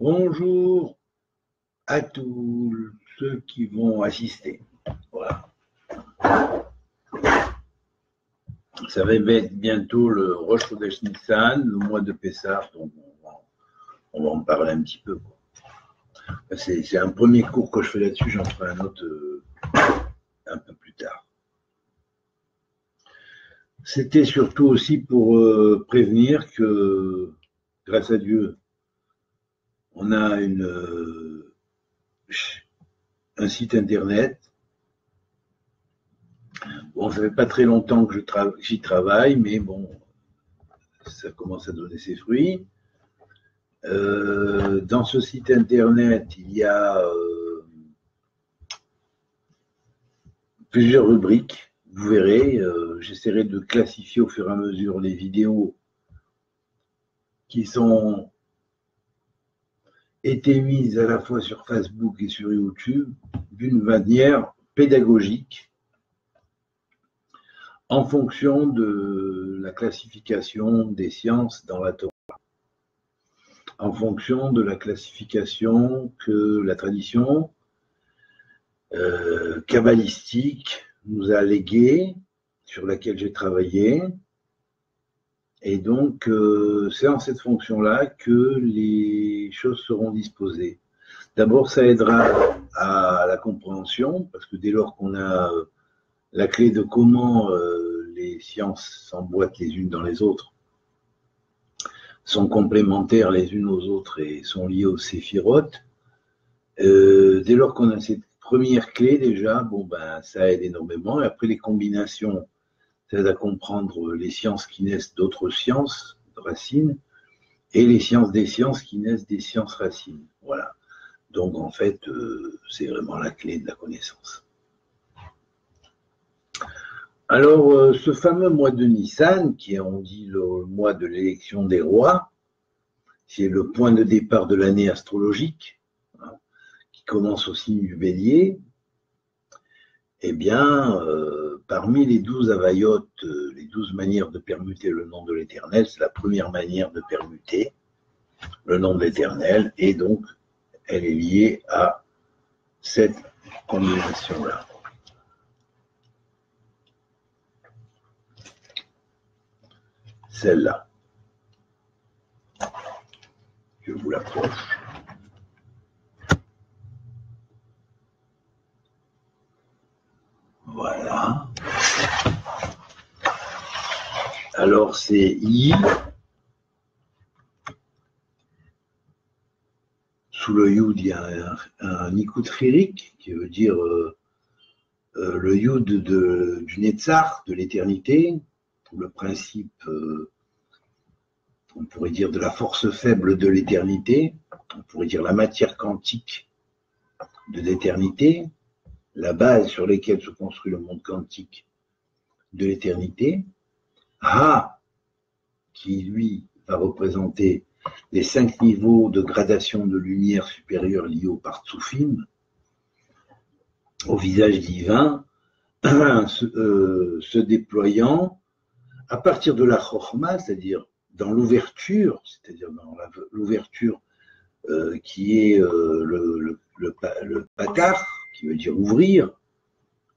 Bonjour à tous ceux qui vont assister. Voilà. Ça va être bientôt le Rosh Chodesh Nissan, le mois de Pessah, donc on va en parler un petit peu. C'est un premier cours que je fais là-dessus, j'en ferai un autre un peu plus tard. C'était surtout aussi pour prévenir que, grâce à Dieu, on a un site internet. Bon, ça fait pas très longtemps que j'y travaille, mais bon, ça commence à donner ses fruits. Dans ce site internet, il y a plusieurs rubriques. Vous verrez, j'essaierai de classifier au fur et à mesure les vidéos qui sont été mises à la fois sur Facebook et sur YouTube d'une manière pédagogique en fonction de la classification des sciences dans la Torah, en fonction de la classification que la tradition kabbalistique nous a léguée, sur laquelle j'ai travaillé. Et donc, c'est en cette fonction-là que les choses seront disposées. D'abord, ça aidera à la compréhension, parce que dès lors qu'on a la clé de comment les sciences s'emboîtent les unes dans les autres, sont complémentaires les unes aux autres et sont liées aux séphirotes, dès lors qu'on a cette première clé déjà, bon ben ça aide énormément. Et après les combinations, ça aide à comprendre les sciences qui naissent d'autres sciences, racines, et les sciences des sciences qui naissent des sciences racines. Voilà. Donc en fait, c'est vraiment la clé de la connaissance. Alors, ce fameux mois de Nissan, qui est, on dit, le mois de l'élection des rois, c'est le point de départ de l'année astrologique, hein, qui commence au signe du Bélier. Eh bien, parmi les 12 avayotes, les 12 manières de permuter le nom de l'Éternel, c'est la première manière de permuter le nom de l'Éternel, et donc elle est liée à cette combinaison-là. Celle-là. Je vous l'approche. Voilà. Alors c'est I. Sous le Yud, il y a un Nikut Chirik, qui veut dire le Yud du Netzach, de l'éternité, le principe, on pourrait dire, de la force faible de l'éternité, on pourrait dire la matière quantique de l'éternité, la base sur laquelle se construit le monde quantique de l'éternité. Ha, qui lui va représenter les 5 niveaux de gradation de lumière supérieure liés au Partsoufim, au visage divin, se déployant à partir de la Chokhma, c'est-à-dire dans l'ouverture, c'est-à-dire dans l'ouverture qui est le patar, qui veut dire ouvrir.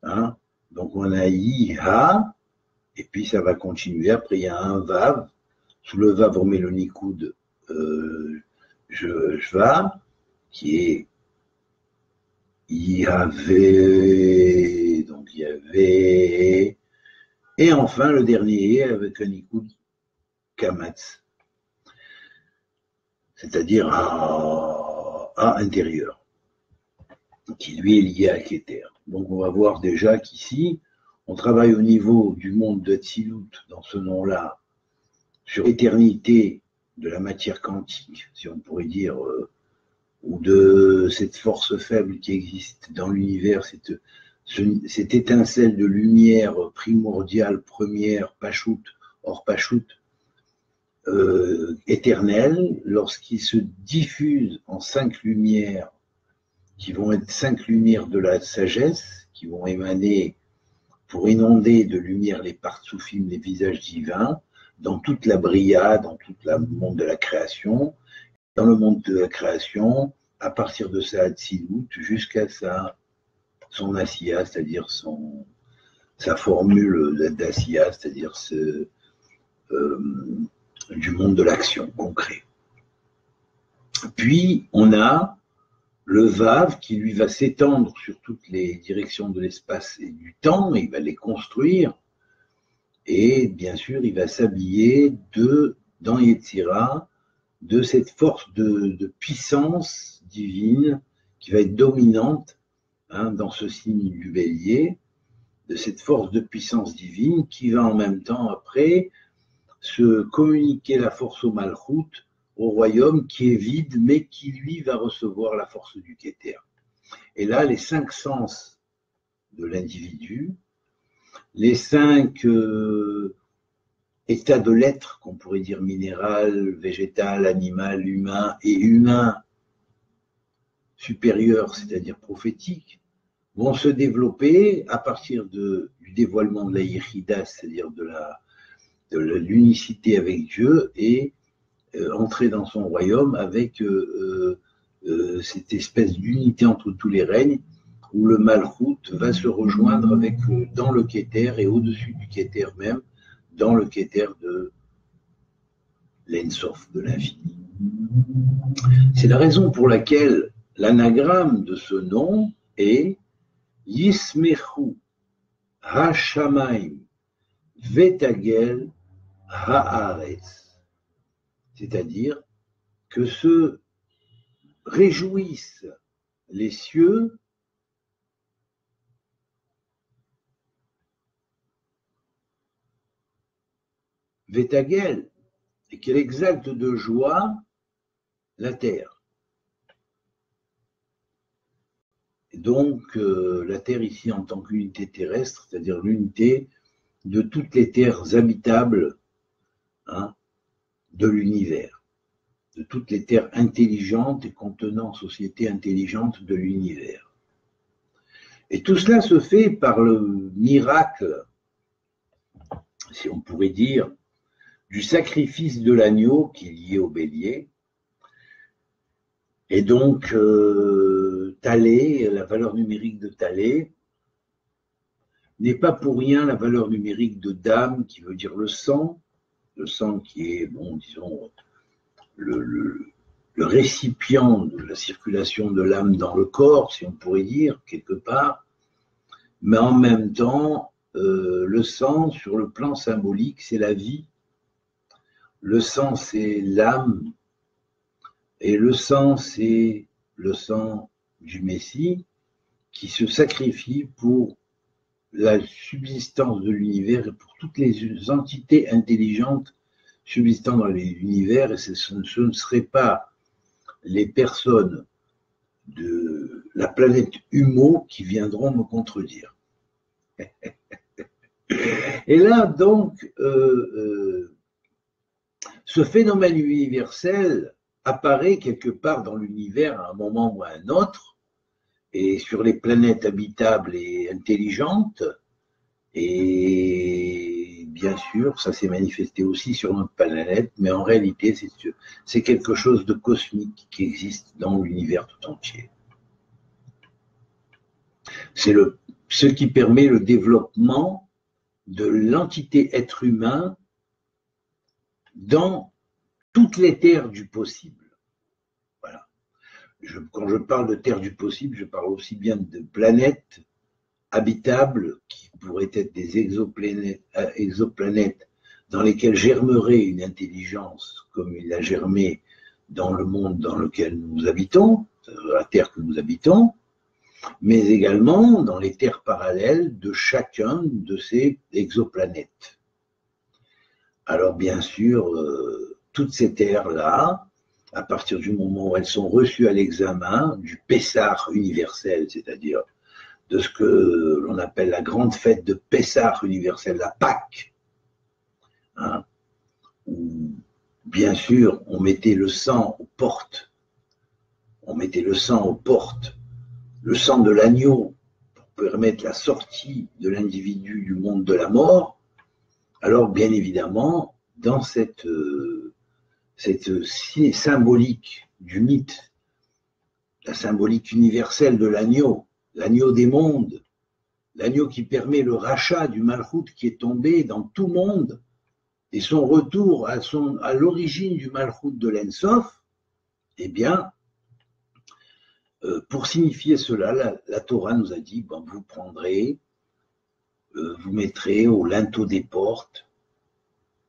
Hein. Donc on a I-Ha, et puis ça va continuer. Après il y a un Vav. Sous le Vav, on met le Nikoud Shva, qui est Yahvé, donc Yahvé. Et enfin le dernier avec un Nikoud Kamatz, c'est-à-dire A intérieur, qui lui est lié à Keter. Donc on va voir déjà qu'ici, on travaille au niveau du monde de Tzilut, dans ce nom-là, sur l'éternité de la matière quantique, si on pourrait dire, ou de cette force faible qui existe dans l'univers, cette étincelle de lumière primordiale, première, Pashut, hors Pashut, éternelle, lorsqu'il se diffuse en 5 lumières, qui vont être 5 lumières de la sagesse, qui vont émaner pour inonder de lumière les partsoufim, les visages divins, dans toute la bria, dans tout le monde de la création, dans le monde de la création, à partir de sa Hatzilut jusqu'à son Asiya, c'est-à-dire sa formule d'Asiya, c'est-à-dire du monde de l'action concret. Puis, on a le Vav qui, lui, va s'étendre sur toutes les directions de l'espace et du temps, et il va les construire, et bien sûr, il va s'habiller dans Yetzira, de cette force de puissance divine qui va être dominante dans ce signe du Bélier, de cette force de puissance divine qui va en même temps après se communiquer la force au Malchut, au royaume qui est vide mais qui lui va recevoir la force du Keter. Et là, les 5 sens de l'individu, les 5 état de l'être, qu'on pourrait dire minéral, végétal, animal, humain, et humain supérieur, c'est-à-dire prophétique, vont se développer à partir du dévoilement de la Yechida, c'est-à-dire de l'unicité avec Dieu, et entrer dans son royaume avec cette espèce d'unité entre tous les règnes, où le Malchut va se rejoindre avec dans le Keter et au-dessus du Keter même, dans le Keter de l'Ensof, de l'infini. C'est la raison pour laquelle l'anagramme de ce nom est Yismechu Hashamayim Vetagel Haaretz, c'est-à-dire que se réjouissent les cieux Vetagel, et qu'elle exalte de joie la terre. Et donc, la terre ici en tant qu'unité terrestre, c'est-à-dire l'unité de toutes les terres habitables de l'univers, de toutes les terres intelligentes et contenant sociétés intelligentes de l'univers. Et tout cela se fait par le miracle, si on pourrait dire, du sacrifice de l'agneau qui est lié au bélier. Et donc, Thalé, la valeur numérique de Thalé, n'est pas pour rien la valeur numérique de Dam, qui veut dire le sang qui est, bon, disons, le récipient de la circulation de l'âme dans le corps, si on pourrait dire, quelque part, mais en même temps, le sang, sur le plan symbolique, c'est la vie. Le sang, c'est l'âme, et le sang, c'est le sang du Messie qui se sacrifie pour la subsistance de l'univers et pour toutes les entités intelligentes subsistant dans l'univers, et ce ne serait pas les personnes de la planète Humo qui viendront me contredire. Et là, donc, ce phénomène universel apparaît quelque part dans l'univers à un moment ou à un autre, et sur les planètes habitables et intelligentes, et bien sûr, ça s'est manifesté aussi sur notre planète, mais en réalité, c'est quelque chose de cosmique qui existe dans l'univers tout entier. C'est ce qui permet le développement de l'entité être humain dans toutes les terres du possible. Voilà. Quand je parle de terres du possible, je parle aussi bien de planètes habitables qui pourraient être des exoplanètes dans lesquelles germerait une intelligence comme il a germé dans le monde dans lequel nous habitons, la Terre que nous habitons, mais également dans les terres parallèles de chacun de ces exoplanètes. Alors bien sûr, toutes ces terres-là, à partir du moment où elles sont reçues à l'examen du Pessah universel, c'est-à-dire de ce que l'on appelle la grande fête de Pessah universel, la Pâque, où bien sûr on mettait le sang aux portes, le sang de l'agneau pour permettre la sortie de l'individu du monde de la mort. Alors bien évidemment, dans cette symbolique du mythe, la symbolique universelle de l'agneau des mondes, l'agneau qui permet le rachat du Malchut qui est tombé dans tout monde, et son retour à l'origine du Malchut de l'Ensof, eh bien, pour signifier cela, la Torah nous a dit, bon, vous prendrez, vous mettrez au linteau des portes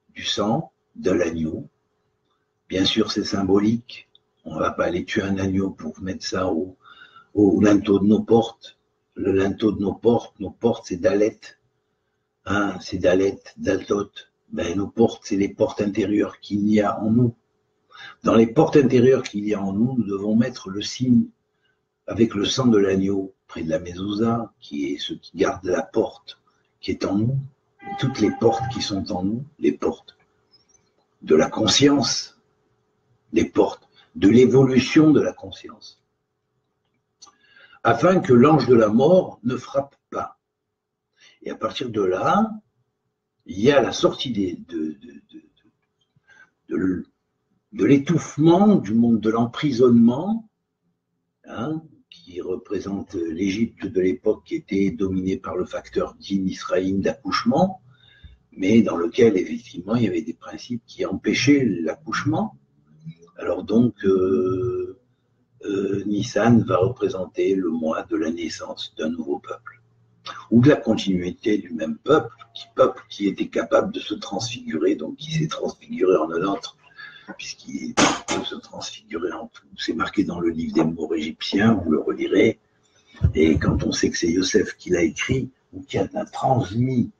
du sang de l'agneau. Bien sûr, c'est symbolique. On ne va pas aller tuer un agneau pour mettre ça au linteau de nos portes. Le linteau de nos portes, c'est Dalet. Hein, c'est Dalet, Daltot. Ben, nos portes, c'est les portes intérieures qu'il y a en nous. Dans les portes intérieures qu'il y a en nous, nous devons mettre le signe avec le sang de l'agneau près de la mezouza, qui est ce qui garde la porte qui est en nous. Toutes les portes qui sont en nous, les portes de la conscience, les portes de l'évolution de la conscience, afin que l'ange de la mort ne frappe pas. Et à partir de là, il y a la sortie de l'étouffement du monde de l'emprisonnement, hein, qui représente l'Égypte de l'époque qui était dominée par le facteur dit Misraïm d'accouchement, mais dans lequel effectivement il y avait des principes qui empêchaient l'accouchement. Alors donc Nissan va représenter le mois de la naissance d'un nouveau peuple, ou de la continuité du même peuple qui était capable de se transfigurer, donc qui s'est transfiguré en un autre, puisqu'il peut se transfigurer en tout. C'est marqué dans le livre des morts égyptiens, vous le relirez, et quand on sait que c'est Yosef qui l'a écrit, ou qui a transmis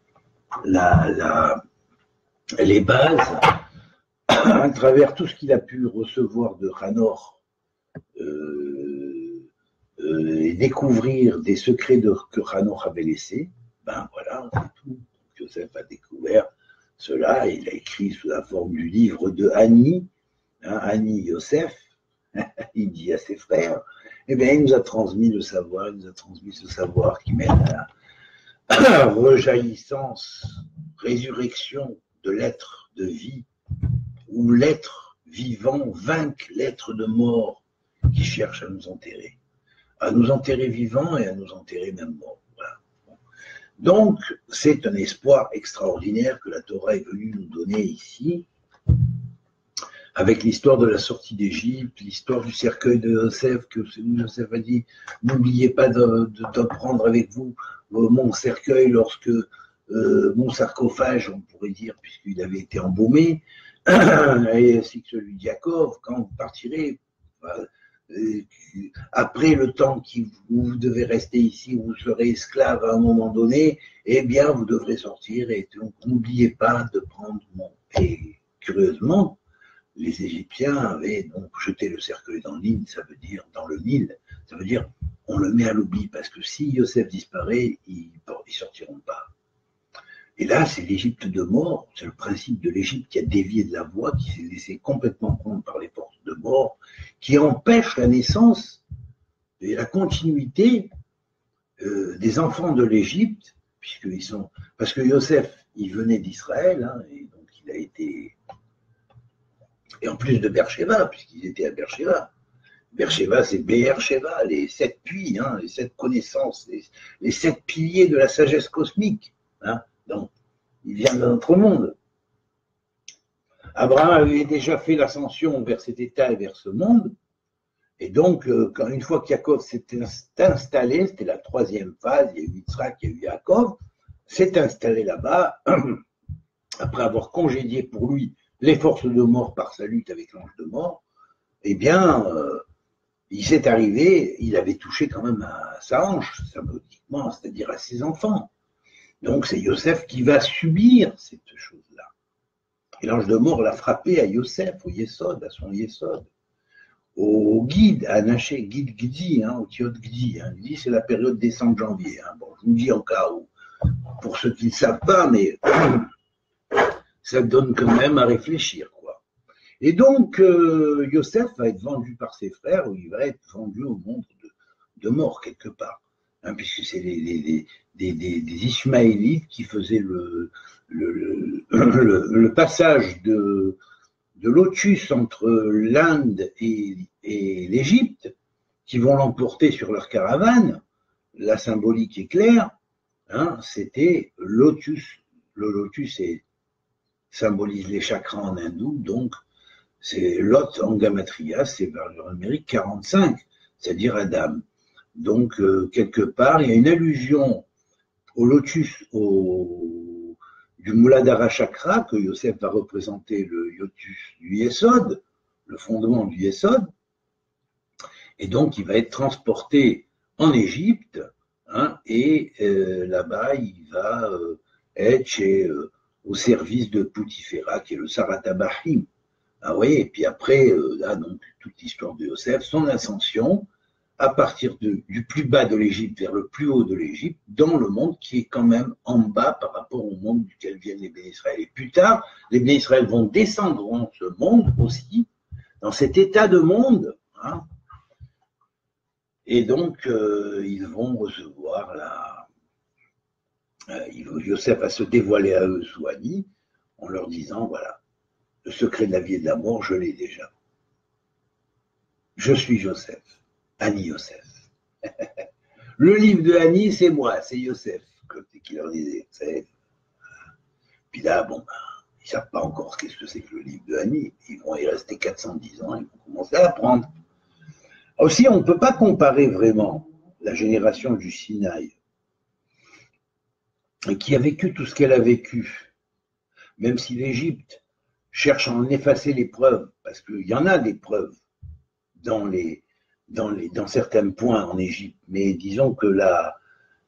les bases, à travers tout ce qu'il a pu recevoir de Hanor, et découvrir des secrets que Hanor avait laissés, ben voilà, c'est tout. Yosef a découvert cela, et il a écrit sous la forme du livre de Annie, hein, Annie Yosef, il dit à ses frères, eh bien il nous a transmis le savoir, il nous a transmis ce savoir qui mène à la rejaillissance, résurrection de l'être de vie, où l'être vivant vainque l'être de mort qui cherche à nous enterrer vivants et à nous enterrer même morts. Voilà. Donc, c'est un espoir extraordinaire que la Torah est venue nous donner ici, avec l'histoire de la sortie d'Égypte, l'histoire du cercueil de Yosef, que Yosef a dit, n'oubliez pas de prendre avec vous mon cercueil lorsque mon sarcophage, on pourrait dire, puisqu'il avait été embaumé, et ainsi que celui de Yaakov, quand vous partirez, après le temps où vous devez rester ici, où vous serez esclave à un moment donné, eh bien vous devrez sortir, et donc n'oubliez pas de prendre mon. Et curieusement, les Égyptiens avaient donc jeté le cercueil dans le Nil, ça veut dire on le met à l'oubli, parce que si Yosef disparaît, ils ne sortiront pas. Et là, c'est l'Égypte de mort, c'est le principe de l'Égypte qui a dévié de la voie, qui s'est laissé complètement prendre par les forces de mort, qui empêche la naissance et la continuité des enfants de l'Égypte, parce que Yosef, il venait d'Israël, hein, et donc il a été, et en plus de Beersheba, puisqu'ils étaient à Beersheba. Beersheba, c'est Beersheba, les 7 puits, hein, les 7 connaissances, les 7 piliers de la sagesse cosmique. Hein. Donc, il vient de notre monde. Abraham avait déjà fait l'ascension vers cet état et vers ce monde. Et donc, une fois qu'Yaakov s'est installé, c'était la 3e phase, il y a eu Yitzhak, il y a eu Yaakov, s'est installé là-bas, après avoir congédié pour lui les forces de mort par sa lutte avec l'ange de mort, eh bien, il s'est arrivé, il avait touché quand même à sa hanche, symboliquement, c'est-à-dire à ses enfants. Donc c'est Yosef qui va subir cette chose-là. Et l'ange de mort l'a frappé à Yosef, au Yesod, à son Yesod, au guide, à Naché, guide Gdi, au Tiot Gdi. Gdi, c'est la période décembre janvier. Bon, je vous dis en cas où, pour ceux qui ne savent pas, mais ça donne quand même à réfléchir, quoi. Et donc, Yosef va être vendu par ses frères, ou il va être vendu au monde de mort, quelque part. Puisque c'est des Ismaélites qui faisaient le passage de de lotus entre l'Inde et l'Égypte, qui vont l'emporter sur leur caravane, la symbolique est claire, hein, c'était lotus. Le lotus symbolise les chakras en hindou, donc c'est Lot en Gamatria, c'est vers le numérique 45, c'est-à-dire Adam. Donc, quelque part, il y a une allusion au lotus du Muladhara Chakra, que Yosef va représenter le lotus du Yesod, le fondement du Yesod, et donc il va être transporté en Égypte, hein, et là-bas, il va être au service de Poutiféra, qui est le Saratabahim. Ah oui, et puis après, là, donc, toute l'histoire de Yosef, son ascension, à partir du plus bas de l'Égypte vers le plus haut de l'Égypte, dans le monde qui est quand même en bas par rapport au monde duquel viennent les Béné Israël. Et plus tard, les Béné Israël vont descendre dans ce monde aussi, dans cet état de monde, hein, et donc ils vont recevoir Yosef va se dévoiler à eux sous Annie, en leur disant, voilà, le secret de la vie et de la mort, je l'ai déjà. Je suis Joseph, Annie Yosef. Le livre de Annie, c'est moi, c'est Yosef, comme qui leur disait. Puis là, bon, ils ne savent pas encore qu'est-ce que c'est que le livre de Annie. Ils vont y rester 410 ans, ils vont commencer à apprendre. Aussi, on ne peut pas comparer vraiment la génération du Sinaï, qui a vécu tout ce qu'elle a vécu, même si l'Égypte cherche à en effacer les preuves, parce qu'il y en a des preuves dans certains points en Égypte, mais disons que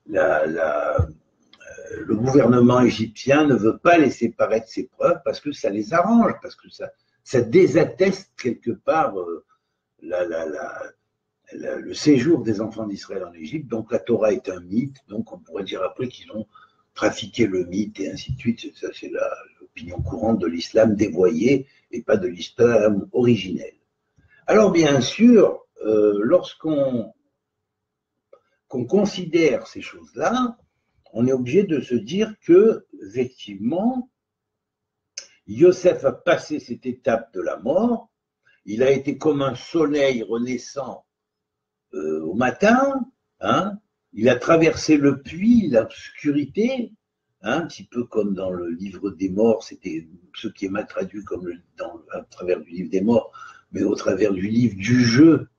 le gouvernement égyptien ne veut pas laisser paraître ces preuves parce que ça les arrange, parce que ça désatteste quelque part le séjour des enfants d'Israël en Égypte. Donc la Torah est un mythe, donc on pourrait dire après qu'ils ont trafiqué le mythe et ainsi de suite. Ça, c'est l'opinion courante de l'islam dévoyé et pas de l'islam originel. Alors bien sûr, lorsqu'on considère ces choses-là, on est obligé de se dire que, effectivement, Yosef a passé cette étape de la mort, il a été comme un soleil renaissant au matin, hein, il a traversé le puits, l'obscurité, hein, un petit peu comme dans le livre des morts, c'était ce qui est mal traduit comme à travers du livre des morts, mais au travers du livre du jeu,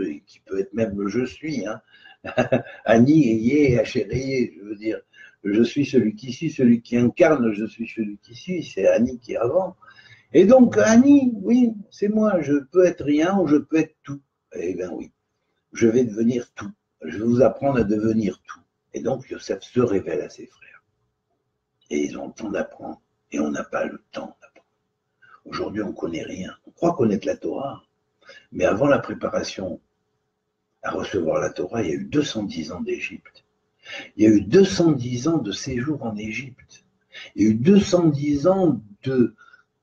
et qui peut être même le je suis, hein. Annie, Ayé, Hachéréé, je veux dire, je suis celui qui suis, celui qui incarne, je suis celui qui suis, c'est Annie qui est avant. Et donc, Annie, oui, c'est moi, je peux être rien ou je peux être tout. Eh bien oui, je vais devenir tout. Je vais vous apprendre à devenir tout. Et donc, Yosef se révèle à ses frères. Et ils ont le temps d'apprendre. Et on n'a pas le temps d'apprendre. Aujourd'hui, on ne connaît rien. On croit connaître la Torah. Mais avant la préparation à recevoir la Torah, il y a eu 210 ans d'Égypte. Il y a eu 210 ans de séjour en Égypte. Il y a eu 210 ans de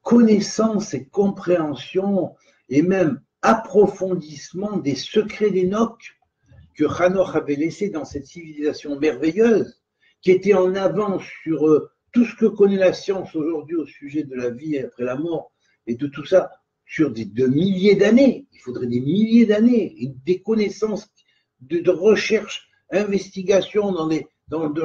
connaissance et compréhension et même approfondissement des secrets d'Enoch que Hanoch avait laissé dans cette civilisation merveilleuse, qui était en avance sur tout ce que connaît la science aujourd'hui au sujet de la vie après la mort et de tout ça, sur de milliers d'années. Il faudrait des milliers d'années, des connaissances de recherche, investigation dans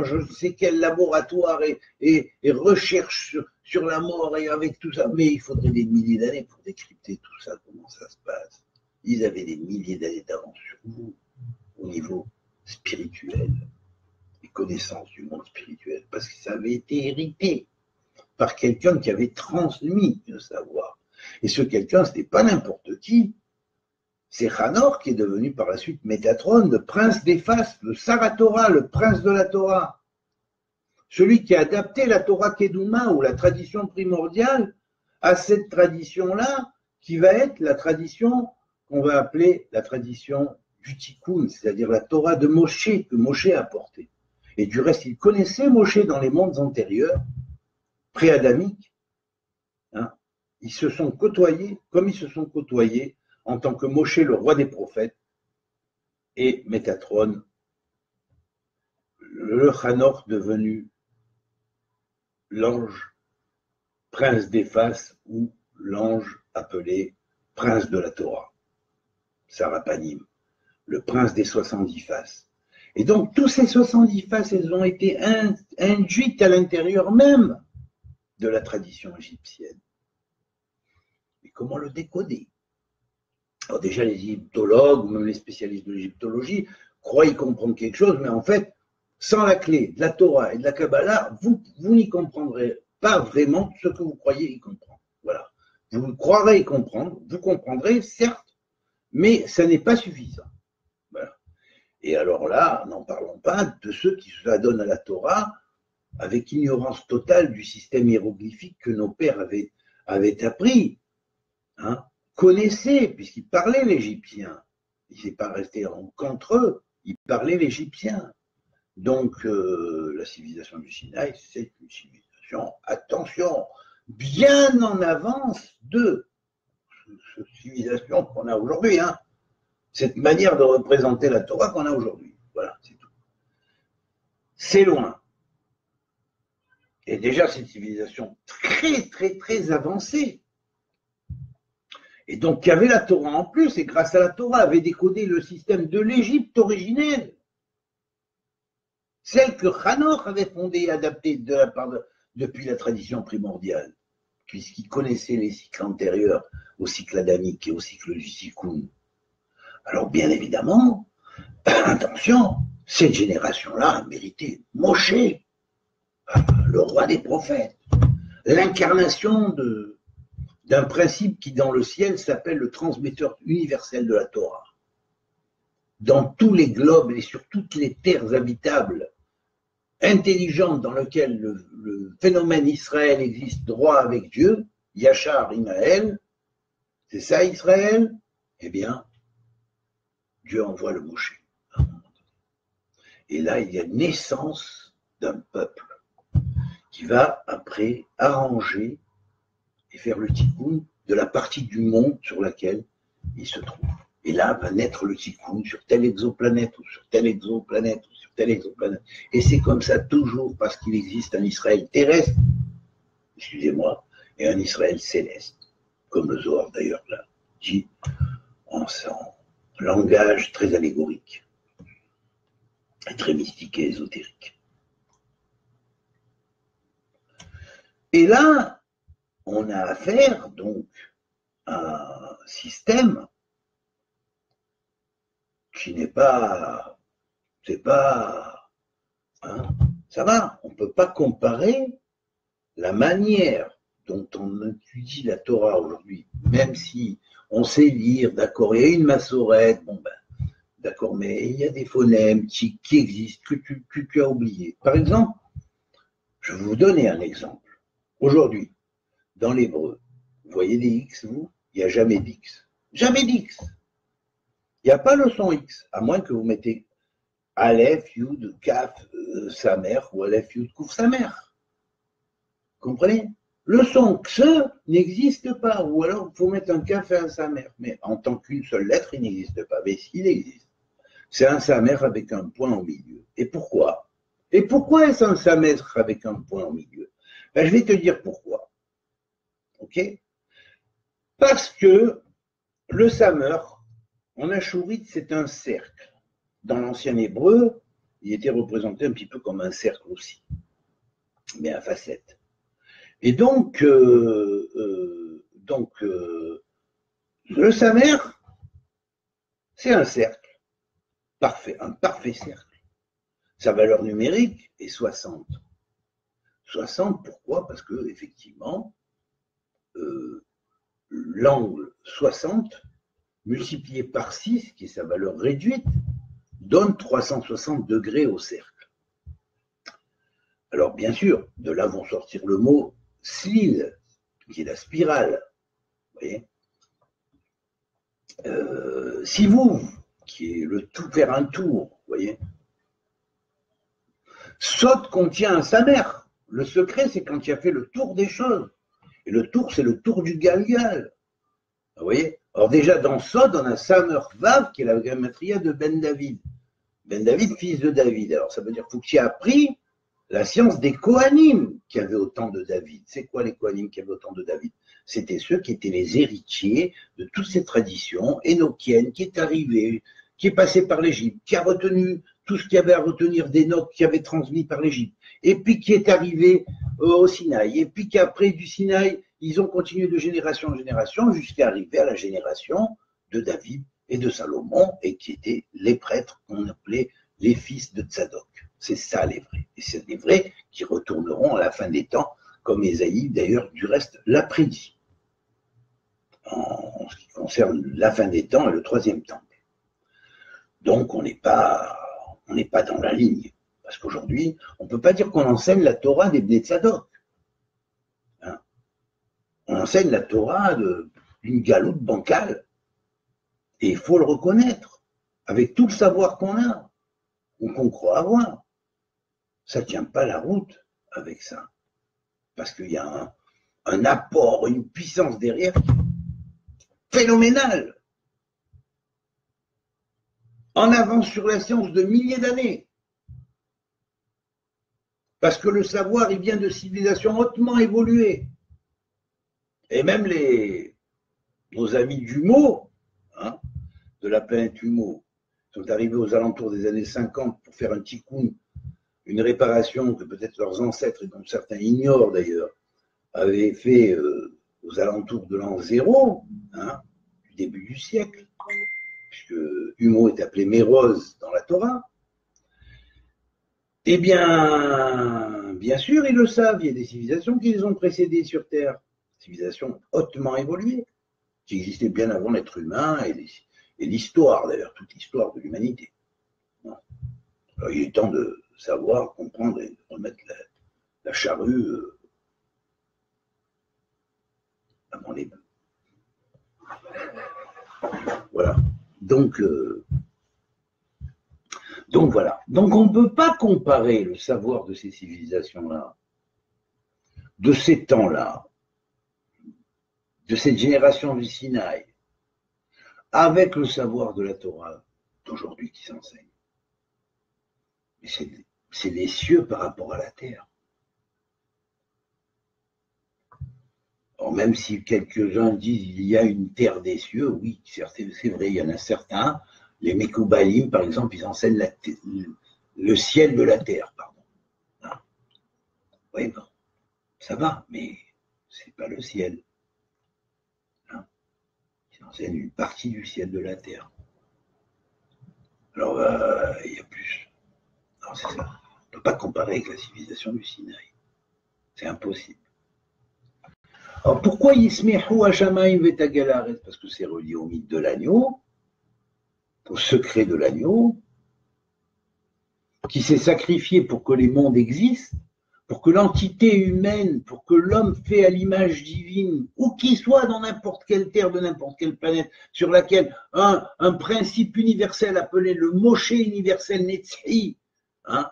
je ne sais quel laboratoire et recherche sur la mort et avec tout ça. Mais il faudrait des milliers d'années pour décrypter tout ça, comment ça se passe. Ils avaient des milliers d'années d'avance sur vous au niveau spirituel, les connaissances du monde spirituel, parce que ça avait été hérité par quelqu'un qui avait transmis le savoir. Et ce quelqu'un, ce n'est pas n'importe qui. C'est Hanor qui est devenu par la suite Métatron, le prince des Fastes, le Saratora, le prince de la Torah. Celui qui a adapté la Torah Kedouma ou la tradition primordiale à cette tradition-là, qui va être la tradition qu'on va appeler la tradition du Tikkun, c'est-à-dire la Torah de Moshe, que Moshe a portée. Et du reste, il connaissait Moshe dans les mondes antérieurs, pré-adamiques. Hein. Ils se sont côtoyés, comme ils se sont côtoyés en tant que Moshe, le roi des prophètes, et Métatron, le Hanor devenu l'ange prince des Fastes ou l'ange appelé prince de la Torah, Sarapanim, le prince des 70 faces. Et donc, tous ces 70 faces, elles ont été induites à l'intérieur même de la tradition égyptienne. Et comment le décoder? Alors déjà, les égyptologues, ou même les spécialistes de l'égyptologie, croient y comprendre quelque chose, mais en fait, sans la clé de la Torah et de la Kabbalah, vous n'y comprendrez pas vraiment ce que vous croyez y comprendre. Voilà. Vous croirez y comprendre, vous comprendrez, certes, mais ça n'est pas suffisant. Voilà. Et alors là, n'en parlons pas de ceux qui s'adonnent à la Torah avec ignorance totale du système hiéroglyphique que nos pères avaient appris. Hein, connaissaient, puisqu'ils parlaient l'égyptien. Il n'est pas resté qu'entre eux, ils parlaient l'égyptien. Donc, la civilisation du Sinaï, c'est une civilisation, attention, bien en avance de cette civilisation qu'on a aujourd'hui, hein, cette manière de représenter la Torah qu'on a aujourd'hui. Voilà, c'est tout. C'est loin. Et déjà, c'est une civilisation très, très, très avancée. Et donc, il y avait la Torah en plus, et grâce à la Torah, avait décodé le système de l'Égypte originelle. Celle que Hanoch avait fondée et adaptée depuis la tradition primordiale, puisqu'il connaissait les cycles antérieurs au cycle adamique et au cycle du Tikkun. Alors, bien évidemment, attention, cette génération-là a mérité Moshe, le roi des prophètes, l'incarnation d'un principe qui, dans le ciel, s'appelle le transmetteur universel de la Torah. Dans tous les globes et sur toutes les terres habitables, intelligentes dans lesquelles le phénomène Israël existe droit avec Dieu, Yachar Imaël, c'est ça Israël? Eh bien, Dieu envoie le Moshe. Et là, il y a naissance d'un peuple qui va après arranger et faire le tikkun de la partie du monde sur laquelle il se trouve. Et là va naître le tikkun sur telle exoplanète, ou sur telle exoplanète, ou sur telle exoplanète. Et c'est comme ça toujours parce qu'il existe un Israël terrestre, excusez-moi, et un Israël céleste, comme le Zohar d'ailleurs là, dit en langage très allégorique, et très mystique et ésotérique. Et là, on a affaire donc à un système qui n'est pas, c'est pas, hein, ça va, on ne peut pas comparer la manière dont on étudie la Torah aujourd'hui, même si on sait lire, d'accord, il y a une massorette, bon ben, d'accord, mais il y a des phonèmes qui existent, que tu as oubliés. Par exemple, je vais vous donner un exemple. Aujourd'hui, dans l'hébreu, vous voyez des X, vous? Il n'y a jamais d'X. Jamais d'X. Il n'y a pas le son X, à moins que vous mettez Aleph, Yud, Kaf, Samer, ou Aleph, Yud, Kouf, Samer. Comprenez? Le son X n'existe pas, ou alors il faut mettre un Kaf et un Samer. Mais en tant qu'une seule lettre, il n'existe pas. Mais s'il existe, c'est un Samer avec un point au milieu. Et pourquoi? Et pourquoi est-ce un Samer avec un point au milieu? Ben, je vais te dire pourquoi. Ok? Parce que le Samer, en achourite, c'est un cercle. Dans l'ancien hébreu, il était représenté un petit peu comme un cercle aussi, mais à facettes. Et donc, le Samer, c'est un cercle, parfait, un parfait cercle. Sa valeur numérique est 60. 60, pourquoi? Parce que, effectivement, l'angle 60 multiplié par 6, qui est sa valeur réduite, donne 360 degrés au cercle. Alors, bien sûr, de là vont sortir le mot slil, qui est la spirale. Vous voyez, si vous, qui est le tout faire un tour, vous voyez, Sod contient un samer. Le secret, c'est quand il a fait le tour des choses. Et le tour, c'est le tour du Galgal. Vous voyez? Alors déjà, dans Sod, on a Samer Vav, qui est la gematria de Ben David. Ben David, fils de David. Alors ça veut dire qu'il faut que tu aies appris la science des Kohanim qui avaient autant de David. C'est quoi les Kohanim qui avaient autant de David? C'était ceux qui étaient les héritiers de toutes ces traditions énochiennes, qui est arrivé, qui est passé par l'Égypte, qui a retenu tout ce qu'il y avait à retenir des notes qui avaient transmis par l'Égypte, et puis qui est arrivé au Sinaï, et puis qu'après du Sinaï, ils ont continué de génération en génération jusqu'à arriver à la génération de David et de Salomon, et qui étaient les prêtres qu'on appelait les fils de Tzadok. C'est ça les vrais. Et c'est les vrais qui retourneront à la fin des temps, comme Ésaïe d'ailleurs du reste l'a prédit, en ce qui concerne la fin des temps et le troisième temple. Donc on n'est pas dans la ligne. Parce qu'aujourd'hui, on ne peut pas dire qu'on enseigne la Torah des Bnei Tzadok. Hein? On enseigne la Torah d'une galoute bancale. Et il faut le reconnaître, avec tout le savoir qu'on a, ou qu'on croit avoir. Ça ne tient pas la route avec ça. Parce qu'il y a un apport, une puissance derrière phénoménale. En avance sur la science de milliers d'années. Parce que le savoir, il vient de civilisations hautement évoluées. Et même nos amis d'Humo, hein, de la planète Humo, sont arrivés aux alentours des années 50 pour faire un tikkun, une réparation que peut-être leurs ancêtres, et dont certains ignorent d'ailleurs, avaient fait aux alentours de l'an 0, hein, du début du siècle, puisque Humo est appelé Méroz dans la Torah. Eh bien sûr, ils le savent, il y a des civilisations qui les ont précédés sur Terre, civilisations hautement évoluées, qui existaient bien avant l'être humain et l'histoire, d'ailleurs, toute l'histoire de l'humanité. Alors, il est temps de savoir, comprendre et de remettre la charrue avant les bœufs. Voilà. Donc voilà. Donc on ne peut pas comparer le savoir de ces civilisations-là, de ces temps-là, de cette génération du Sinaï, avec le savoir de la Torah d'aujourd'hui qui s'enseigne. Mais c'est les cieux par rapport à la terre. Alors même si quelques-uns disent qu'il y a une terre des cieux, oui, c'est vrai, il y en a certains. Les Mekoubalim, par exemple, ils enseignent le ciel de la terre, pardon. Hein? Oui, bon, ça va, mais c'est pas le ciel. Hein? Ils enseignent une partie du ciel de la terre. Alors, il y a plus. Non, c'est ça. On ne peut pas comparer avec la civilisation du Sinaï. C'est impossible. Alors, pourquoi Yismehu Hashamayim Vetagalaret? Parce que c'est relié au mythe de l'agneau, au secret de l'agneau, qui s'est sacrifié pour que les mondes existent, pour que l'entité humaine, pour que l'homme fait à l'image divine, où qu'il soit dans n'importe quelle terre, de n'importe quelle planète, sur laquelle un principe universel appelé le Moshe universel Netzhi, hein,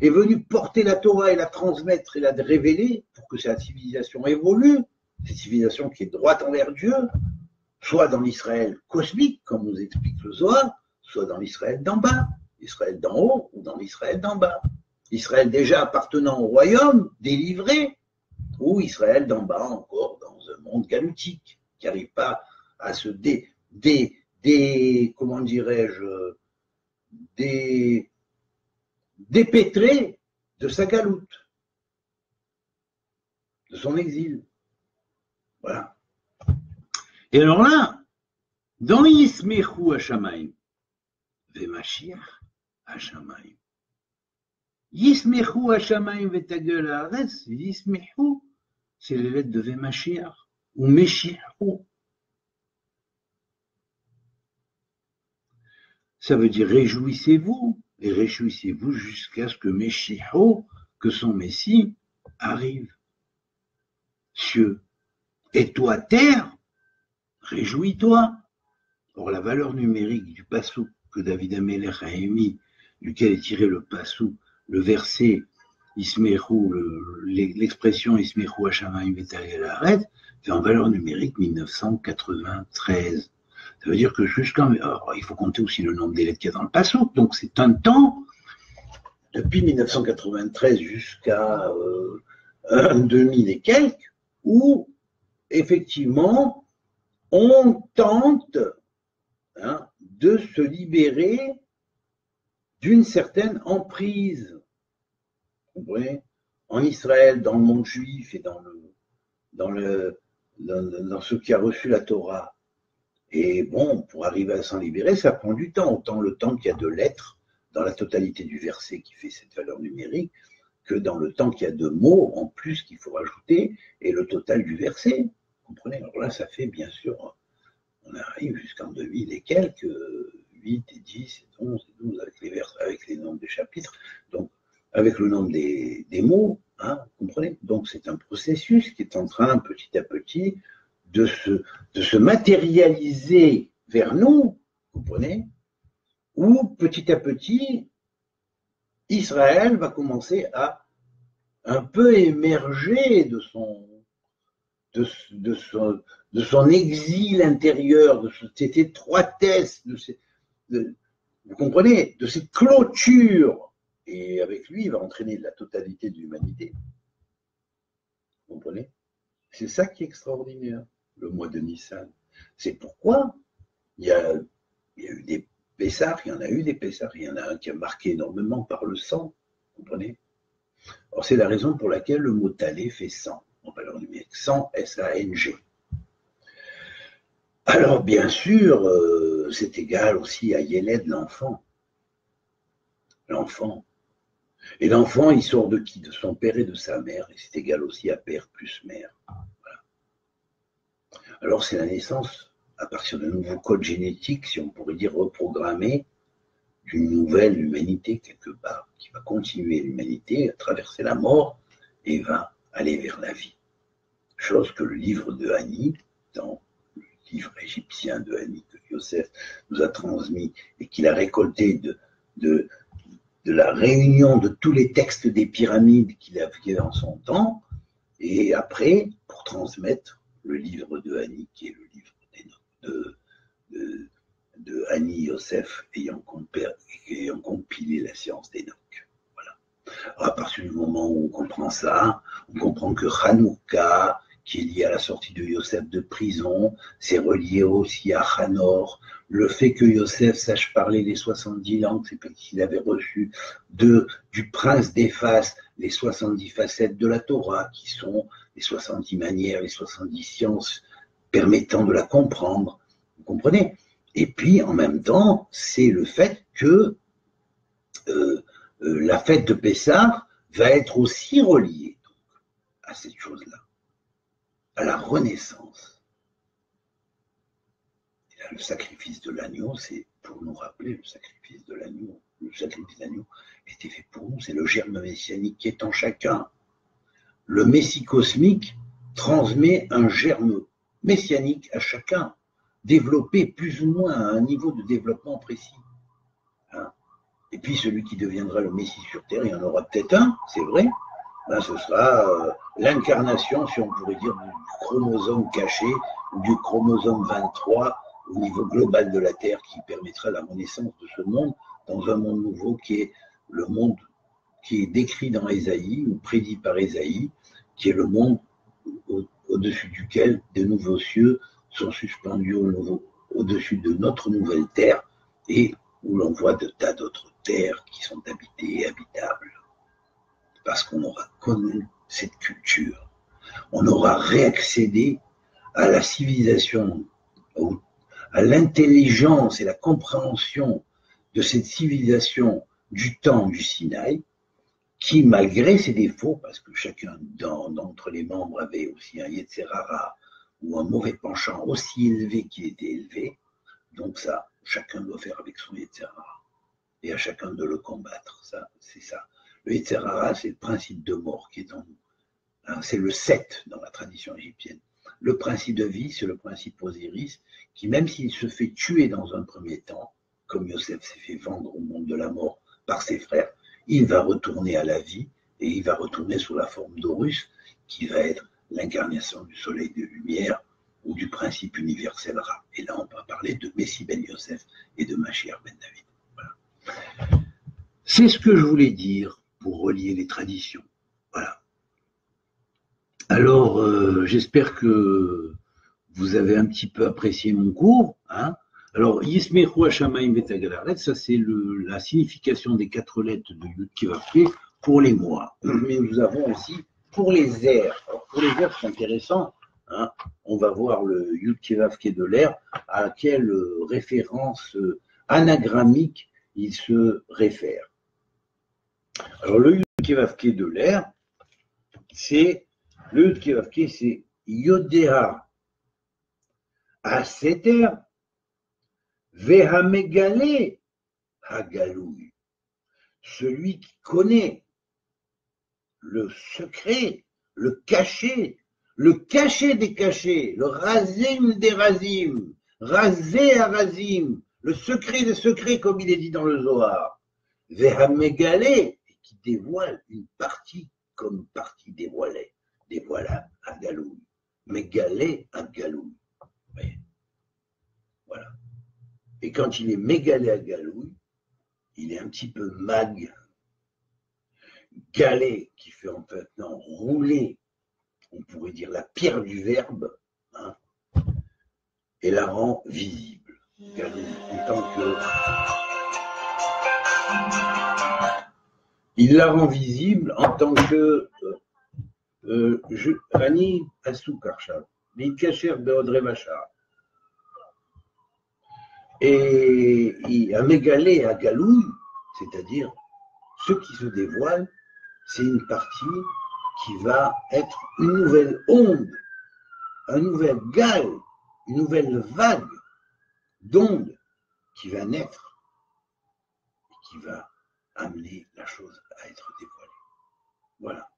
est venu porter la Torah et la transmettre et la révéler pour que cette civilisation évolue, cette civilisation qui est droite envers Dieu, soit dans l'Israël cosmique, comme nous explique le Zohar, soit dans l'Israël d'en bas, l'Israël d'en haut ou dans l'Israël d'en bas. Israël déjà appartenant au royaume, délivré, ou Israël d'en bas encore dans un monde galoutique, qui n'arrive pas à se comment dirais-je, dépêtrer de sa galoute, de son exil. Voilà. Et alors là, dans Yismechu Hashamayim, Vemashiach Hashamayim, Yismechu Hashamayim Vetagel Haaretz, Yismechu, c'est les lettres de Vemashiach, ou Meshichu. Ça veut dire réjouissez-vous, et réjouissez-vous jusqu'à ce que Meshichu, que son Messie, arrive. Cieux. Et toi, terre, réjouis-toi. Or, la valeur numérique du passou que David Amelech a émis, duquel est tiré le passou, le verset Ismechu, l'expression Ismechu Hashamayim Vetagel Haaretz, fait en valeur numérique 1993. Ça veut dire que il faut compter aussi le nombre des lettres qu'il y a dans le passou. Donc, c'est un temps, depuis 1993 jusqu'à 2000 et quelques, où effectivement, on tente de se libérer d'une certaine emprise. Vous comprenez ? En Israël, dans le monde juif et dans ceux qui a reçu la Torah. Et bon, pour arriver à s'en libérer, ça prend du temps, autant le temps qu'il y a de lettres dans la totalité du verset qui fait cette valeur numérique, que dans le temps qu'il y a de mots en plus qu'il faut rajouter, et le total du verset. Vous comprenez ? Alors là, ça fait bien sûr, on arrive jusqu'en 2000 et quelques, 8 et 10 et 11 et 12 avec les versets, avec les nombres des chapitres, donc avec le nombre des mots, vous comprenez ? Donc c'est un processus qui est en train petit à petit de se matérialiser vers nous, vous comprenez ? Où petit à petit, Israël va commencer à un peu émerger de son exil intérieur, de cette étroitesse, vous comprenez, de cette clôture. Et avec lui, il va entraîner la totalité de l'humanité. Vous comprenez ? C'est ça qui est extraordinaire, le mois de Nissan. C'est pourquoi il y a eu des Pessah, il y en a eu des Pessah, il y en a un qui a marqué énormément par le sang, vous comprenez ? Alors c'est la raison pour laquelle le mot talé fait 100, en valeur numérique, 100, S-A-N-G. Alors bien sûr, c'est égal aussi à Yéled, l'enfant. L'enfant. Et l'enfant, il sort de qui ? De son père et de sa mère, et c'est égal aussi à père plus mère. Voilà. Alors c'est la naissance, à partir de nouveaux codes génétiques, si on pourrait dire reprogrammés, d'une nouvelle humanité quelque part, qui va continuer l'humanité à traverser la mort et va aller vers la vie. Chose que le livre de Hani, dans le livre égyptien de Hani que Yosef nous a transmis et qu'il a récolté de la réunion de tous les textes des pyramides qu'il a fait en son temps, et après, pour transmettre le livre de Hani, qui est le livre de Hani Yosef ayant compilé la science d'Enoch. Voilà. Alors, à partir du moment où on comprend ça, on comprend que Hanouka, qui est lié à la sortie de Yosef de prison, c'est relié aussi à Hanor. Le fait que Yosef sache parler les 70 langues, c'est parce qu'il avait reçu du prince d'Éphas les 70 facettes de la Torah, qui sont les 70 manières, les 70 sciences permettant de la comprendre. Vous comprenez ? Et puis, en même temps, c'est le fait que la fête de Pessah va être aussi reliée donc, à cette chose-là, à la renaissance. Et là, le sacrifice de l'agneau, c'est pour nous rappeler le sacrifice de l'agneau. Le sacrifice de l'agneau était fait pour nous, c'est le germe messianique qui est en chacun. Le messie cosmique transmet un germe messianique à chacun, développé plus ou moins à un niveau de développement précis. Et puis celui qui deviendra le Messie sur Terre, il y en aura peut-être un, c'est vrai. Là, ce sera l'incarnation, si on pourrait dire, du chromosome caché, ou du chromosome 23 au niveau global de la Terre, qui permettra la renaissance de ce monde dans un monde nouveau qui est le monde qui est décrit dans Ésaïe, ou prédit par Ésaïe, qui est le monde au-dessus duquel de nouveaux cieux sont suspendus au-dessus de notre nouvelle Terre, et où l'on voit de tas d'autres terres qui sont habitées et habitables. Parce qu'on aura connu cette culture. On aura réaccédé à la civilisation, à l'intelligence et la compréhension de cette civilisation du temps du Sinaï, qui, malgré ses défauts, parce que chacun d'entre les membres avait aussi un Yetzer Hara ou un mauvais penchant aussi élevé qu'il était élevé, donc ça, chacun doit faire avec son Yetzer Hara. Et à chacun de le combattre, ça, c'est ça. Le Yetzer Hara, c'est le principe de mort qui est en nous. C'est le 7 dans la tradition égyptienne. Le principe de vie, c'est le principe Osiris, qui même s'il se fait tuer dans un premier temps, comme Yosef s'est fait vendre au monde de la mort par ses frères, il va retourner à la vie, et il va retourner sous la forme d'Horus, qui va être l'incarnation du soleil de lumière, ou du principe universel Ra. Et là, on va parler de Messie ben Yosef et de Mashiach ben David. Voilà. C'est ce que je voulais dire pour relier les traditions. Voilà. Alors, j'espère que vous avez un petit peu apprécié mon cours. Hein. Alors, Yismechu Hashamayim Vetagalaret, ça c'est la signification des 4 lettres de Yud Kei Vav Kei pour les mois. Mais nous avons aussi pour les airs. Alors, pour les airs, c'est intéressant. Hein. On va voir le Yud Kei Vav Kei de l'air, à quelle référence anagrammique il se réfère. Alors, le Yud Kei Vav Kei de l'air, c'est le Yud Kei Vav Kei, c'est Yodéa Aseter Vehamegale Hagaloui. Celui qui connaît le secret, le cachet des cachets, le razim des razim, razé à razim, le secret des secrets, comme il est dit dans le Zohar. Vehamegale, qui dévoile une partie comme partie dévoilable à Galoui. Mégalé à Galoui. Voilà. Et quand il est mégalé à Galoui, il est un petit peu mag. Galé, qui fait en fait rouler, on pourrait dire la pierre du verbe, hein, et la rend visible. Galoui, en tant que. Il la rend visible en tant que Rani Asoukarcha, l'Ikacher Beodre Vachar. Et à Mégalé, à Galoui, c'est-à-dire ce qui se dévoile, c'est une partie qui va être une nouvelle onde, un nouvel gale, une nouvelle vague d'ondes qui va naître et qui va amener la chose à être dévoilée. Voilà.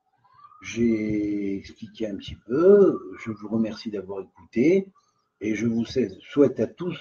J'ai expliqué un petit peu, je vous remercie d'avoir écouté et je vous souhaite à tous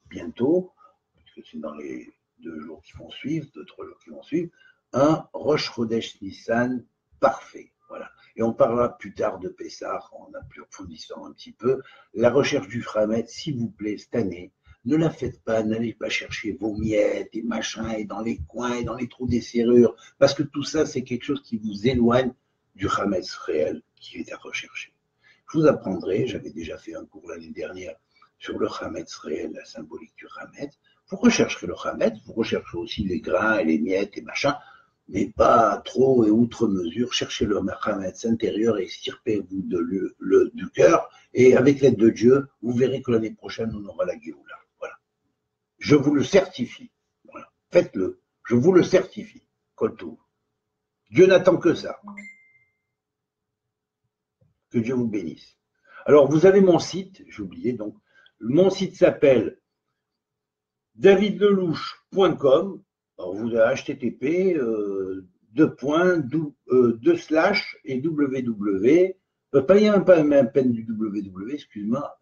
bientôt, puisque c'est dans les 2 jours qui vont suivre, 2-3 jours qui vont suivre, un Rosh Chodesh Nissan parfait. Voilà. Et on parlera plus tard de Pessah en approfondissant un petit peu. La recherche du Framet, s'il vous plaît, cette année, ne la faites pas, n'allez pas chercher vos miettes et machins et dans les coins et dans les trous des serrures, parce que tout ça, c'est quelque chose qui vous éloigne du Hametz réel qui est à rechercher. Je vous apprendrai, j'avais déjà fait un cours l'année dernière sur le Hametz réel, la symbolique du Hametz. Vous rechercherez le Hametz, vous rechercherez aussi les grains et les miettes et machins, mais pas trop et outre mesure. Cherchez le Hametz intérieur et extirpez-vous du cœur, et avec l'aide de Dieu, vous verrez que l'année prochaine, on aura la Géoula. Voilà. Je vous le certifie. Voilà. Faites-le. Je vous le certifie. Koltou. Dieu n'attend que ça. Que Dieu vous bénisse. Alors, vous avez mon site, j'ai oublié, donc, mon site s'appelle davidlelouch.com. Alors, vous avez http, et www, pas il y a un peine du www, excuse-moi,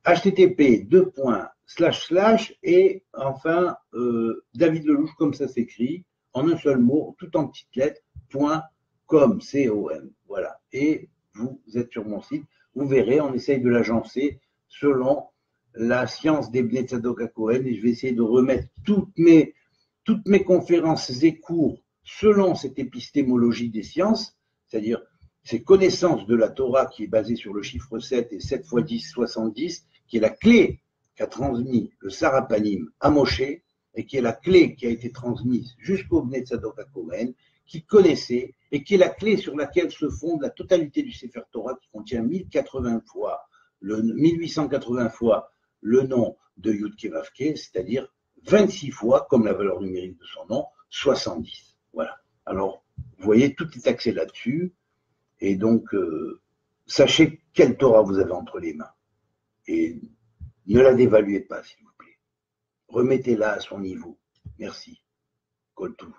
http, et enfin, David Lelouch, comme ça s'écrit, en un seul mot, tout en petites lettres, .com, C-O-M, voilà. Et vous êtes sur mon site, vous verrez, on essaye de l'agencer selon la science des Bnei Tzadok HaKohen, et je vais essayer de remettre toutes mes conférences et cours selon cette épistémologie des sciences, c'est-à-dire ces connaissances de la Torah qui est basée sur le chiffre 7 et 7 x 10, 70, qui est la clé qu'a transmis le Sarapanim à Moshe, et qui est la clé qui a été transmise jusqu'au Bnei Tzadok HaKohen, qui connaissait, et qui est la clé sur laquelle se fonde la totalité du Sefer Torah, qui contient 1880 fois le nom de Yud Kei Vav Kei, c'est-à-dire 26 fois, comme la valeur numérique de son nom, 70. Voilà. Alors, vous voyez, tout est axé là-dessus. Et donc, sachez quelle Torah vous avez entre les mains. Et ne la dévaluez pas, s'il vous plaît. Remettez-la à son niveau. Merci. Koltou.